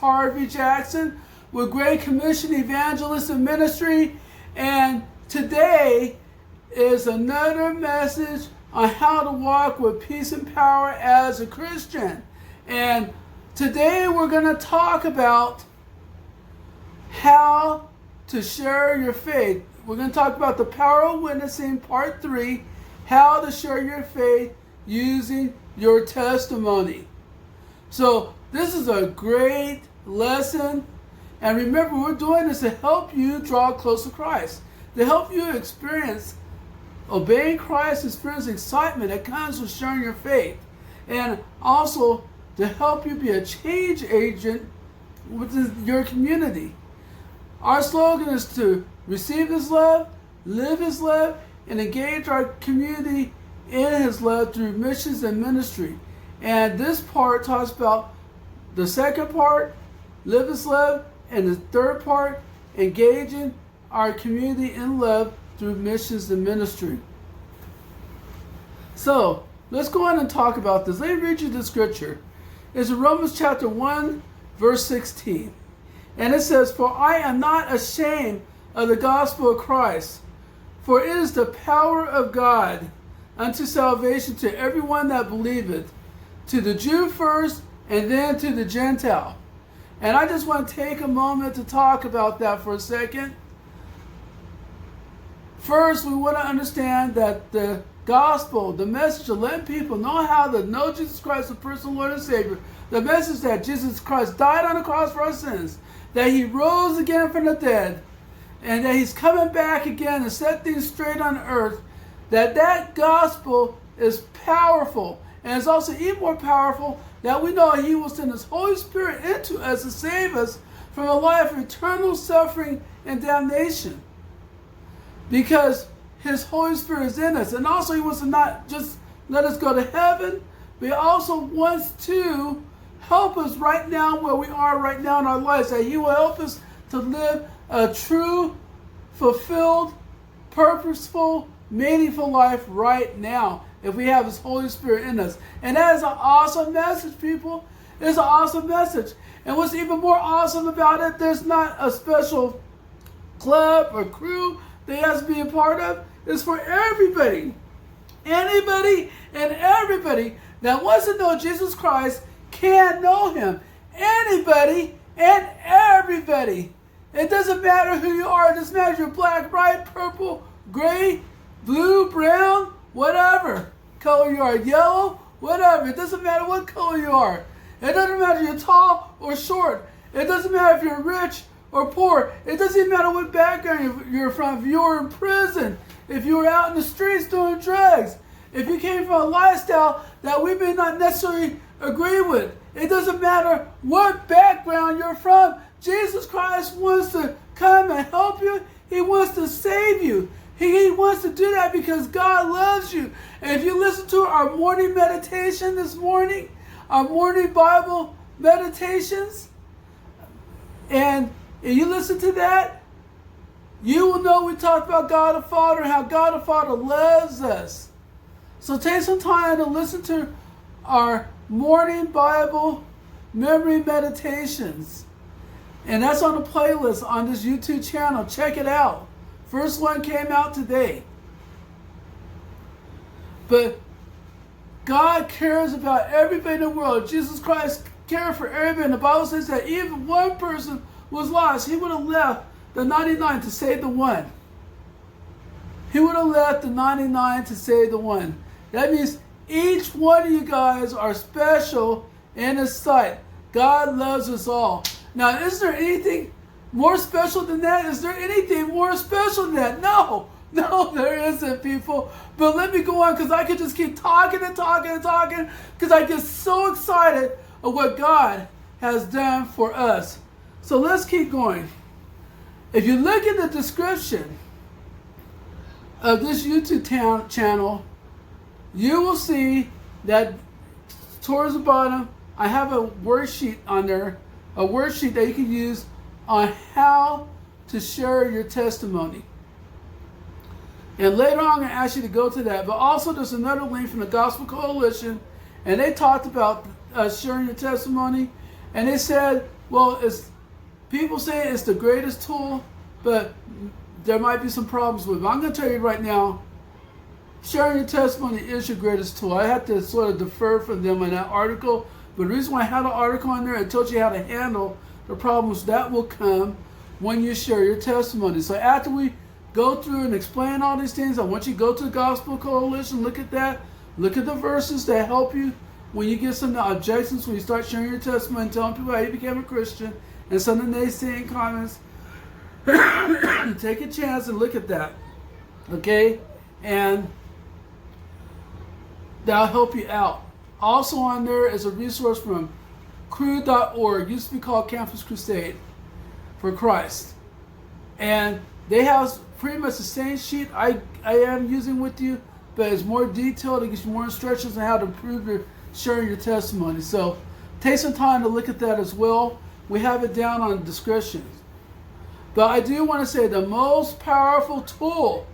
Harvey Jackson with Great Commission Evangeiistic Ministry, and today is another message on how to walk with peace and power as a Christian. And today we're going to talk about how to share your faith. We're going to talk about the power of witnessing, part 3, how to share your faith using your testimony. So this is a great lesson. And remember, we're doing this to help you draw close to Christ, to help you experience obeying Christ, experience excitement that comes with sharing your faith, and also to help you be a change agent within your community. Our slogan is to receive His love, live His love, and engage our community in His love through missions and ministry. And this part talks about the second part, live His love, and the third part, engaging our community in love through missions and ministry. So let's go on and talk about this. Let me read you the scripture. It's in Romans chapter 1, verse 16. And it says, "For I am not ashamed of the gospel of Christ, for it is the power of God unto salvation to everyone that believeth, to the Jew first, and then to the Gentile." And I just want to take a moment to talk about that for a second. First, we want to understand that the gospel, the message of letting people know how to know Jesus Christ, the personal Lord and Savior, the message that Jesus Christ died on the cross for our sins, that He rose again from the dead, and that He's coming back again and set things straight on earth, that gospel is powerful. And it's also even more powerful that we know He will send His Holy Spirit into us to save us from a life of eternal suffering and damnation, because His Holy Spirit is in us. And also He wants to not just let us go to heaven, but He also wants to help us right now where we are right now in our lives, that He will help us to live a true, fulfilled, purposeful, meaningful life right now if we have His Holy Spirit in us. And that is an awesome message, people. It's an awesome message. And what's even more awesome about it, there's not a special club or crew that has to be a part of. It's for everybody. Anybody and everybody that wants to know Jesus Christ can know Him. Anybody and everybody. It doesn't matter who you are. It doesn't matter if you're black, white, purple, gray, blue, brown, whatever color you are, yellow, whatever. It doesn't matter what color you are. It doesn't matter if you're tall or short. It doesn't matter if you're rich or poor. It doesn't even matter what background you're from. If you were in prison, if you were out in the streets doing drugs, if you came from a lifestyle that we may not necessarily agree with. It doesn't matter what background you're from. Jesus Christ wants to come and help you. He wants to save you. He wants to do that because God loves you. And if you listen to our morning meditation this morning, our morning Bible meditations, and if you listen to that, you will know we talked about God the Father and how God the Father loves us. So take some time to listen to our morning Bible memory meditations. And that's on the playlist on this YouTube channel. Check it out. First one came out today. But God cares about everybody in the world. Jesus Christ cared for everybody. And the Bible says that even if one person was lost, He would have left the 99 to save the one. He would have left the 99 to save the one. That means each one of you guys are special in His sight. God loves us all. Now, is there anything more special than that? Is there anything more special than that? No, there isn't, people. But let me go on, because I could just keep talking and talking and talking, because I get so excited of what God has done for us. So let's keep going. If you look at the description of this YouTube channel, you will see that towards the bottom, I have a worksheet on there, a worksheet that you can use on how to share your testimony. And later on, I'm going to ask you to go to that. But also, there's another link from the Gospel Coalition, and they talked about sharing your testimony. And they said Well, people say it's the greatest tool, but there might be some problems with it. I'm going to tell you right now, sharing your testimony is your greatest tool. I had to sort of defer from them in that article, but the reason why I had an article in there, it tells you how to handle the problems that will come when you share your testimony. So after we go through and explain all these things, I want you to go to the Gospel Coalition, look at that, look at the verses that help you when you get some objections, when you start sharing your testimony and telling people how you became a Christian, and some of the naysaying comments. Take a chance and look at that, okay? And that'll help you out. Also on there is a resource from crew.org, used to be called Campus Crusade for Christ. And they have pretty much the same sheet I am using with you, but it's more detailed. It gives you more instructions on how to improve your sharing your testimony. So take some time to look at that as well. We have it down on the descriptions. But I do want to say the most powerful tool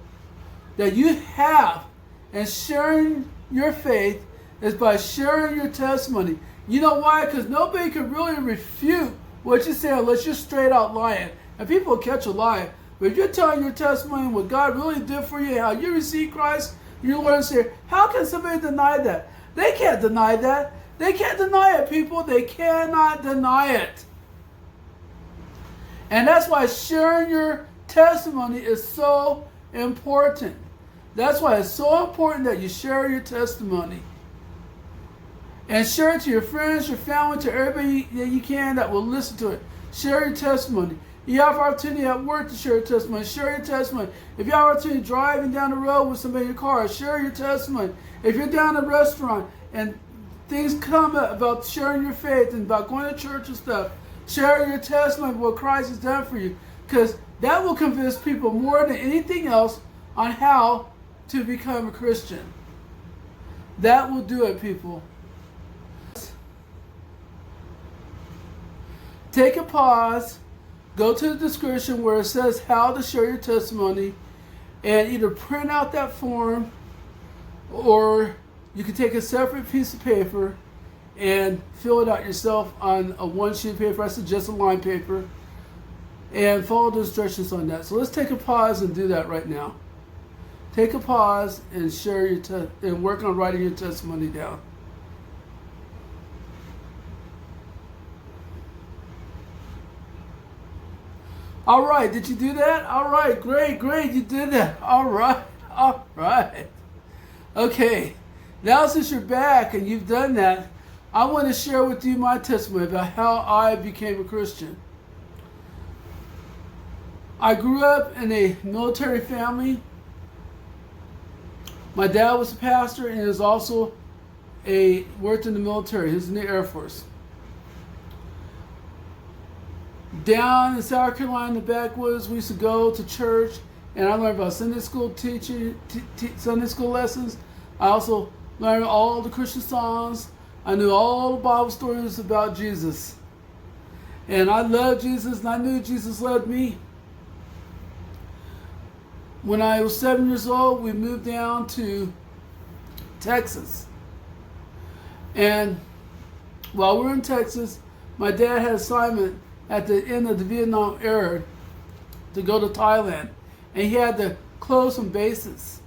that you have in sharing your faith is by sharing your testimony. You know why? Because nobody can really refute what you say unless you're straight out lying. And people will catch a lie. But if you're telling your testimony what God really did for you, how you received Christ, your Lord and Savior, how can somebody deny that? They can't deny that. They can't deny it, people. They cannot deny it. And that's why sharing your testimony is so important. That's why it's so important that you share your testimony. And share it to your friends, your family, to everybody that you can that will listen to it. Share your testimony. You have opportunity at work to share your testimony. Share your testimony. If you have opportunity driving down the road with somebody in your car, share your testimony. If you're down at a restaurant and things come up about sharing your faith and about going to church and stuff, share your testimony of what Christ has done for you. Because that will convince people more than anything else on how to become a Christian. That will do it, people. Take a pause, go to the description where it says how to share your testimony, and either print out that form, or you can take a separate piece of paper and fill it out yourself on a one sheet of paper. I suggest a line paper, and follow the instructions on that. So let's take a pause and do that right now. Take a pause and share your and work on writing your testimony down. All right, did you do that? All right, great, you did that. All right. Okay, now since you're back and you've done that, I want to share with you my testimony about how I became a Christian. I grew up in a military family. My dad was a pastor and he was also worked in the military. He was in the Air Force. Down in South Carolina, in the backwoods, we used to go to church, and I learned about Sunday school teaching, Sunday school lessons. I also learned all the Christian songs. I knew all the Bible stories about Jesus. And I loved Jesus, and I knew Jesus loved me. When I was 7 years old, we moved down to Texas. And while we were in Texas, my dad had an assignment at the end of the Vietnam era to go to Thailand. And he had to close some bases.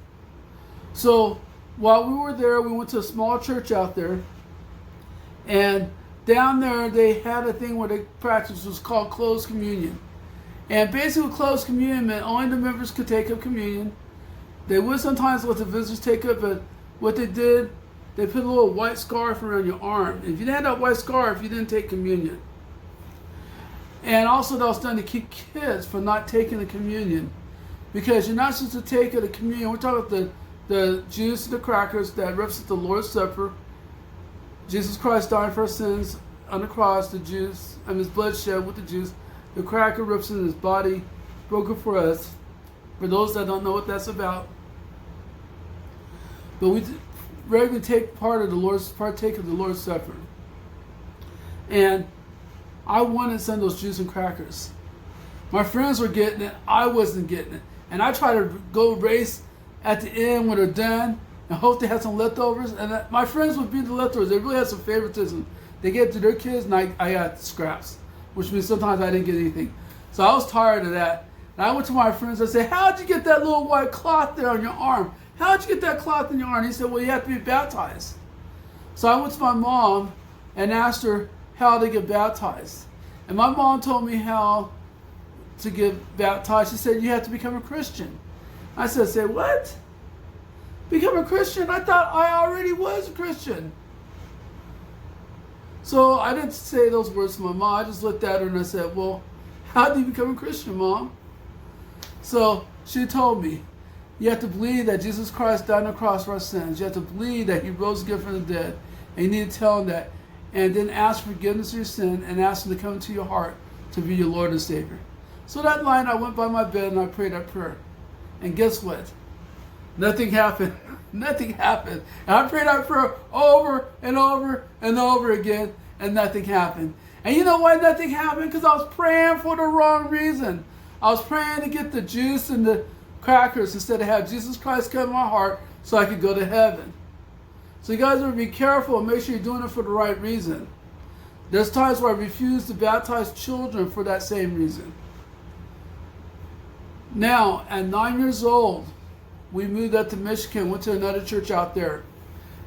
So while we were there, we went to a small church out there. And down there, they had a thing where they practiced was called closed communion. And basically, closed communion meant only the members could take up communion. They would sometimes let the visitors take up, but what they did, they put a little white scarf around your arm. If you didn't have that white scarf, you didn't take communion. And also, that was done to keep kids from not taking the communion. Because you're not supposed to take the communion. We're talking about the juice and the crackers that represent the Lord's Supper. Jesus Christ died for our sins on the cross, the juice, and his blood shed with the juice. The cracker represents his body broken for us. For those that don't know what that's about. But we regularly partake of the Lord's Supper. And I wanted some of those juice and crackers. My friends were getting it, I wasn't getting it. And I try to go race at the end when they're done and hope they have some leftovers. And my friends would be the leftovers. They really had some favoritism. They gave it to their kids, and I got scraps. which means sometimes I didn't get anything. So I was tired of that. And I went to my friends. I said, how'd you get that little white cloth there on your arm? How'd you get that cloth in your arm? He said, well, you have to be baptized. So I went to my mom and asked her how to get baptized. And my mom told me how to get baptized. She said, you have to become a Christian. I said, say what? Become a Christian? I thought I already was a Christian. So I didn't say those words to my mom. I just looked at her and I said, well, how do you become a Christian, Mom? So she told me, you have to believe that Jesus Christ died on the cross for our sins. You have to believe that he rose again from the dead. And you need to tell him that. And then ask for forgiveness of your sin and ask him to come into your heart to be your Lord and Savior. So that night I went by my bed and I prayed that prayer. And guess what? Nothing happened. Nothing happened. And I prayed that prayer over and over and over again, and nothing happened. And you know why nothing happened? Because I was praying for the wrong reason. I was praying to get the juice and the crackers instead of have Jesus Christ come in my heart so I could go to heaven. So you guys better be careful and make sure you're doing it for the right reason. There's times where I refuse to baptize children for that same reason. Now, at 9 years old, we moved up to Michigan, went to another church out there.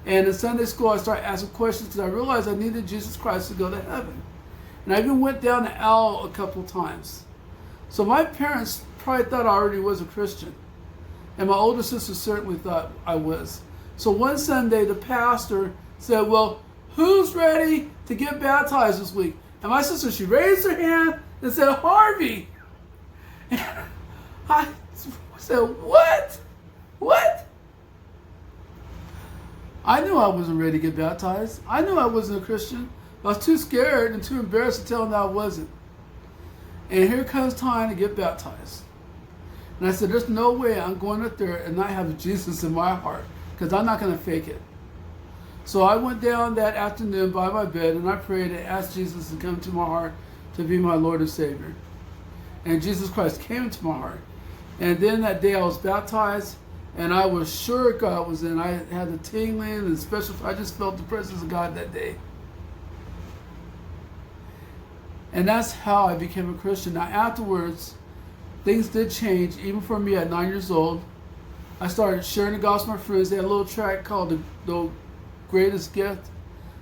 And in Sunday school, I started asking questions because I realized I needed Jesus Christ to go to heaven. And I even went down the aisle a couple times. So my parents probably thought I already was a Christian. And my older sister certainly thought I was. So one Sunday, the pastor said, well, who's ready to get baptized this week? And my sister, she raised her hand and said, Harvey. And I said, what? What? I knew I wasn't ready to get baptized. I knew I wasn't a Christian. I was too scared and too embarrassed to tell them that I wasn't. And here comes time to get baptized. And I said, there's no way I'm going up there and not have Jesus in my heart, because I'm not going to fake it. So I went down that afternoon by my bed and I prayed and asked Jesus to come into my heart to be my Lord and Savior. And Jesus Christ came into my heart. And then that day I was baptized. And I was sure God was in. I had the tingling and special. I just felt the presence of God that day. And that's how I became a Christian. Now afterwards, things did change, even for me at 9 years old. I started sharing the gospel with my friends. They had a little tract called the Greatest Gift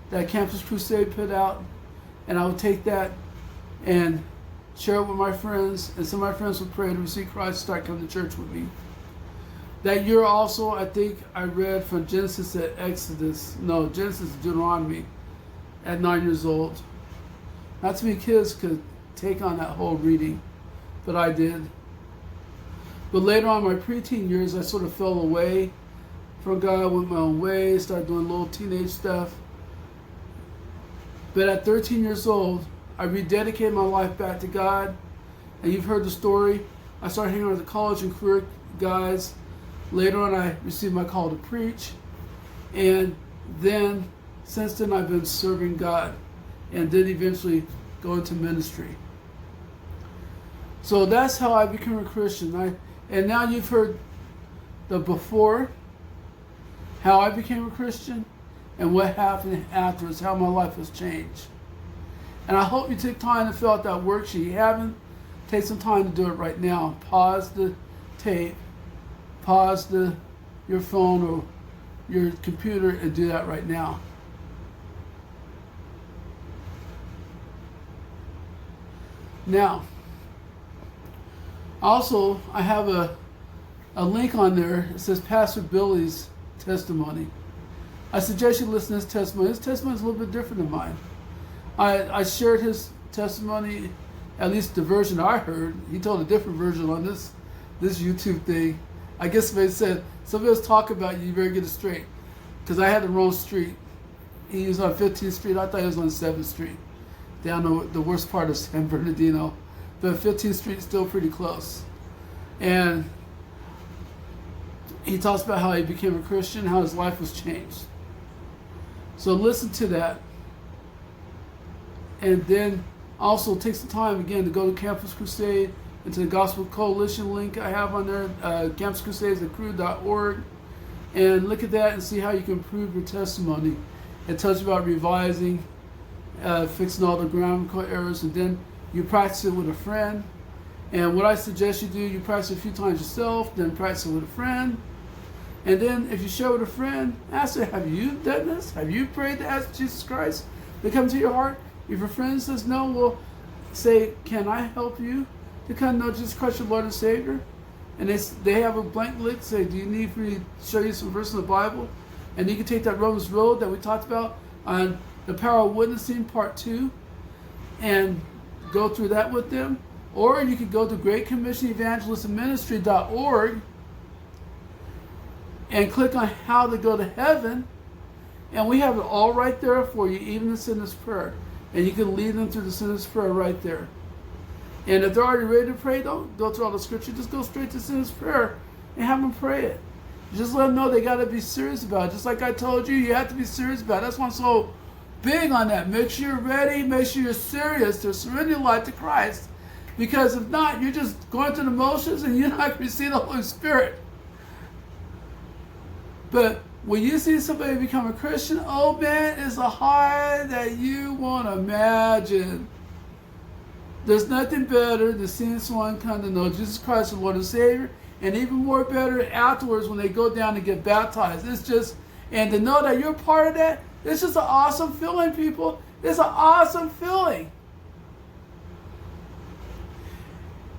that Campus Crusade put out. And I would take that and share it with my friends. And some of my friends would pray to receive Christ and start coming to church with me. That year also, I think I read from Genesis to Genesis to Deuteronomy at 9 years old. Not too many kids could take on that whole reading, but I did. But later on in my preteen years, I sort of fell away from God, went my own way, started doing little teenage stuff. But at 13 years old, I rededicated my life back to God. And you've heard the story. I started hanging out with the college and career guys. Later on, I received my call to preach. And then, since then, I've been serving God and did eventually go into ministry. So that's how I became a Christian. And now you've heard the before, how I became a Christian, and what happened afterwards, how my life has changed. And I hope you take time to fill out that worksheet. If you haven't, take some time to do it right now. Pause the tape. Pause your phone or your computer and do that right now. Now, also, I have a link on there. It says Pastor Billy's testimony. I suggest you listen to his testimony. His testimony is a little bit different than mine. I shared his testimony, at least the version I heard. He told a different version on this YouTube thing. I guess they said, somebody was talking about you better get it straight. Because I had the wrong street. He was on 15th Street. I thought he was on 7th Street. Down the worst part of San Bernardino. But 15th Street is still pretty close. And he talks about how he became a Christian, how his life was changed. So listen to that. And then also take some time again to go to Campus Crusade and to the Gospel Coalition link I have on there, campuscrusadescrew.org, and look at that and see how you can improve your testimony. It tells you about revising, fixing all the grammatical errors, and then you practice it with a friend. And what I suggest you do, you practice it a few times yourself, then practice it with a friend. And then if you share with a friend, ask them, have you done this? Have you prayed to ask Jesus Christ to come to your heart? If your friend says no, well, say, can I help you to come to know Jesus Christ, your Lord and Savior? And they have a blank list, say, do you need for me to show you some verses in the Bible? And you can take that Romans road that we talked about on the power of witnessing part 2 and go through that with them. Or you could go to Great Commission Evangeiistic Ministry.org and click on how to go to heaven. And we have it all right there for you, even the sinner's prayer. And you can lead them through the sinner's prayer right there. And if they're already ready to pray, don't go through all the scripture. Just go straight to the sinner's prayer and have them pray it. Just let them know they got to be serious about it. Just like I told you, you have to be serious about it. That's why I'm so big on that. Make sure you're ready. Make sure you're serious to surrender your life to Christ. Because if not, you're just going through the motions and you're not going to receive the Holy Spirit. But when you see somebody become a Christian, oh man, it's a high that you won't imagine. There's nothing better than seeing someone come to know Jesus Christ, the Lord and Savior, and even more better afterwards when they go down and get baptized. It's just, and to know that you're part of that, it's just an awesome feeling, people. It's an awesome feeling.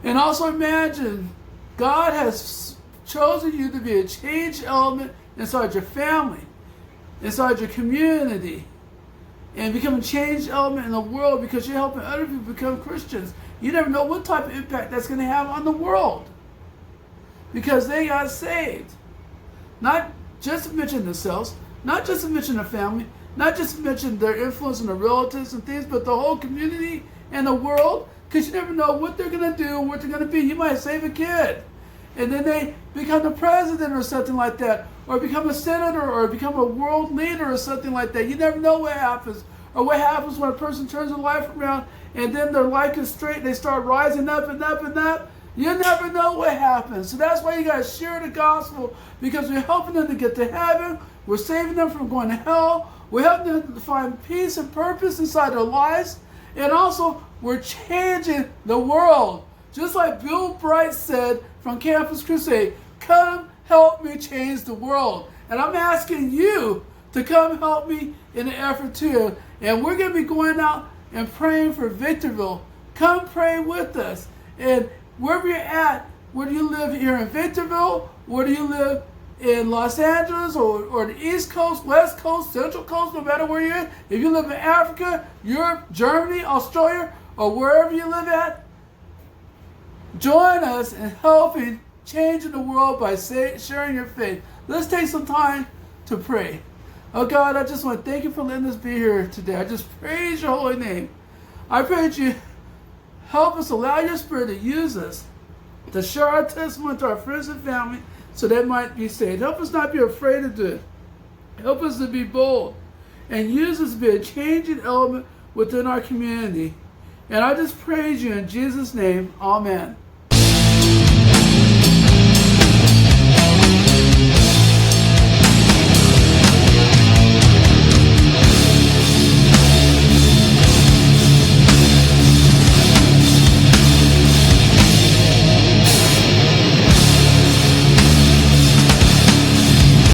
And also imagine, God has chosen you to be a change element inside your family, inside your community, and become a change element in the world because you're helping other people become Christians. You never know what type of impact that's going to have on the world because they got saved. Not just to mention themselves, not just to mention their family, not just to mention their influence on their relatives and things, but the whole community and the world, because you never know what they're going to do and what they're going to be. You might save a kid, and then they become the president or something like that, or become a senator or become a world leader or something like that. You never know what happens, or what happens when a person turns their life around and then their life is straight, they start rising up and up and up. You never know what happens. So that's why you got to share the gospel, because we're helping them to get to heaven. We're saving them from going to hell. We're helping them to find peace and purpose inside their lives. And also, we're changing the world. Just like Bill Bright said from Campus Crusade, come help me change the world. And I'm asking you to come help me in the effort too. And we're going to be going out and praying for Victorville. Come pray with us. And wherever you're at, whether you live here in Victorville, whether you live in Los Angeles or the East Coast, West Coast, Central Coast, no matter where you're at, if you live in Africa, Europe, Germany, Australia, or wherever you live at, join us in helping changing the world by sharing your faith. Let's take some time to pray. Oh God, I just want to thank you for letting us be here today. I just praise your holy name. I pray that you help us, allow your Spirit to use us to share our testimony to our friends and family so they might be saved. Help us not be afraid to do it. Help us to be bold and use us to be a changing element within our community. And I just praise you in Jesus' name. Amen.